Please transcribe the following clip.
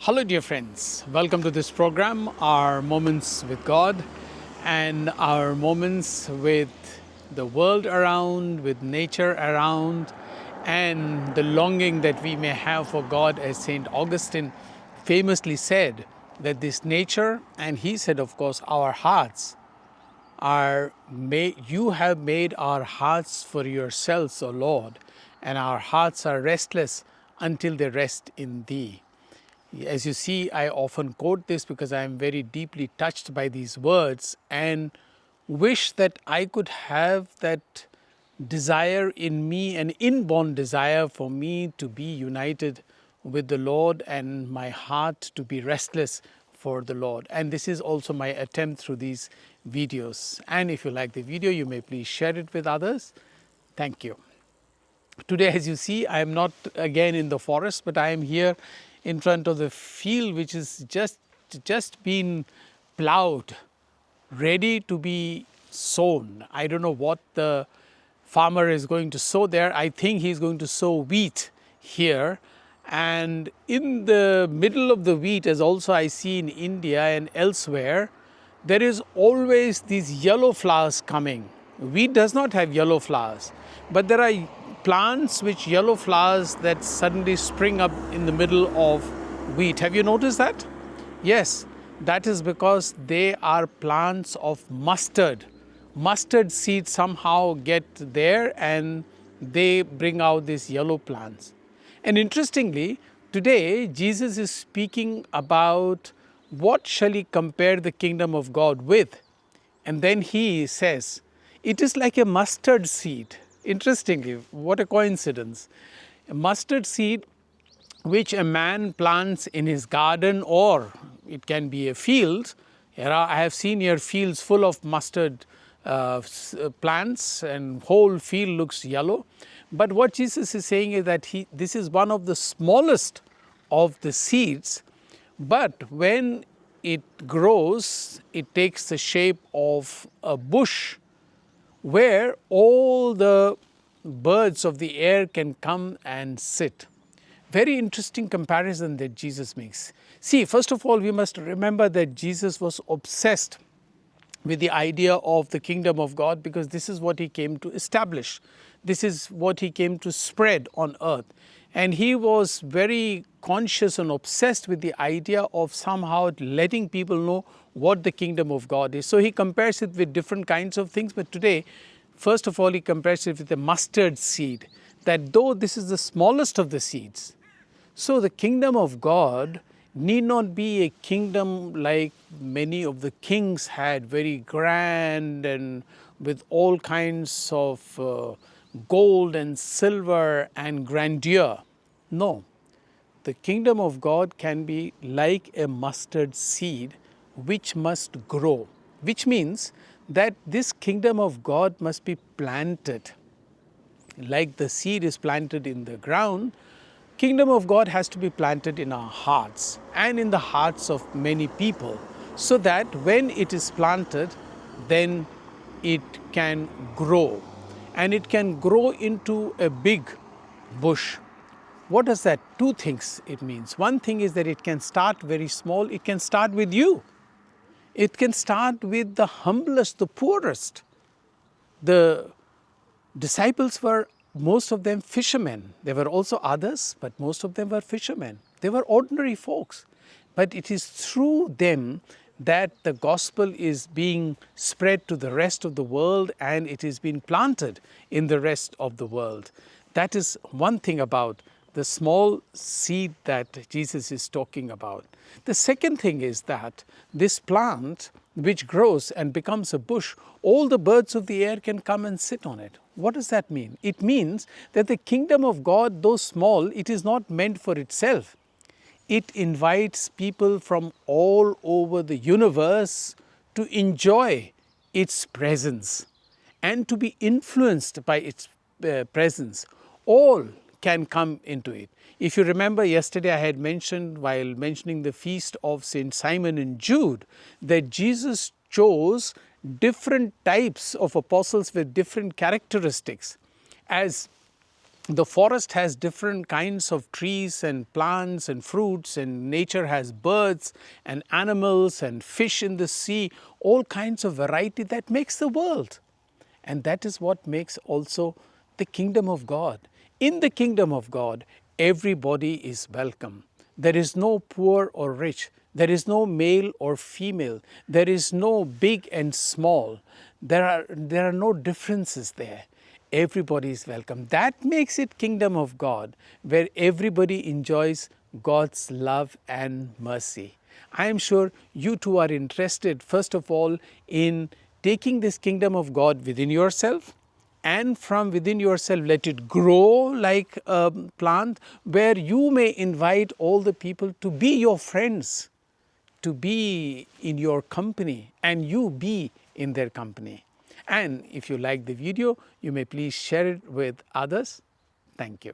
Hello, dear friends. Welcome to this program, our moments with God and our moments with the world around, with nature around, and the longing that we may have for God, as St. Augustine famously said, that this nature, and he said, of course, our hearts, you have made our hearts for yourselves, O Lord, and our hearts are restless until they rest in thee. As you see, I often quote this because I am very deeply touched by these words and wish that I could have that desire in me, an inborn desire for me to be united with the Lord and my heart to be restless for the Lord. And this is also my attempt through these videos. And if you like the video, you may please share it with others. Thank you. Today, as you see, I am not again in the forest, but I am here in front of the field which is just been plowed, ready to be sown. I don't know what the farmer is going to sow there. I think he's going to sow wheat here. And in the middle of the wheat, as also I see in India and elsewhere, there is always these yellow flowers coming. Wheat does not have yellow flowers, but there are plants which yellow flowers that suddenly spring up in the middle of wheat. Have you noticed that? Yes, that is because they are plants of mustard. Mustard seeds somehow get there and they bring out these yellow plants. And interestingly, today Jesus is speaking about what shall he compare the kingdom of God with? And then he says, it is like a mustard seed. Interestingly, what a coincidence. A mustard seed which a man plants in his garden, or it can be a field. I have seen here fields full of mustard plants, and whole field looks yellow. But what Jesus is saying is that this is one of the smallest of the seeds, but when it grows, it takes the shape of a bush where all the birds of the air can come and sit. Very interesting comparison that Jesus makes. See, first of all, we must remember that Jesus was obsessed with the idea of the kingdom of God because this is what he came to establish. This is what he came to spread on earth. And he was very conscious and obsessed with the idea of somehow letting people know what the kingdom of God is. So he compares it with different kinds of things. But today, first of all, he compares it with the mustard seed, that though this is the smallest of the seeds, so the kingdom of God need not be a kingdom like many of the kings had, very grand and with all kinds of gold and silver and grandeur. No, the kingdom of God can be like a mustard seed which must grow, which means that this kingdom of God must be planted. Like the seed is planted in the ground, kingdom of God has to be planted in our hearts and in the hearts of many people, so that when it is planted, then it can grow. And it can grow into a big bush. What does that? Two things it means. One thing is that it can start very small. It can start with you. It can start with the humblest, the poorest. The disciples were, most of them, fishermen. There were also others, but most of them were fishermen. They were ordinary folks. But it is through them that the gospel is being spread to the rest of the world, and it is being planted in the rest of the world. That is one thing about the small seed that Jesus is talking about. The second thing is that this plant, which grows and becomes a bush, all the birds of the air can come and sit on it. What does that mean? It means that the kingdom of God, though small, it is not meant for itself. It invites people from all over the universe to enjoy its presence and to be influenced by its presence. All can come into it. If you remember, yesterday I had mentioned, while mentioning the feast of St. Simon and Jude, that Jesus chose different types of apostles with different characteristics. As The forest has different kinds of trees and plants and fruits, and nature has birds and animals and fish in the sea, all kinds of variety that makes the world. And that is what makes also the kingdom of God. In the kingdom of God, everybody is welcome. There is no poor or rich. There is no male or female. There is no big and small. There are no differences there. Everybody is welcome. That makes it kingdom of God, where everybody enjoys God's love and mercy. I am sure you too are interested, first of all, in taking this kingdom of God within yourself, and from within yourself let it grow like a plant, where you may invite all the people to be your friends, to be in your company, and you be in their company. And if you like the video, you may please share it with others. Thank you.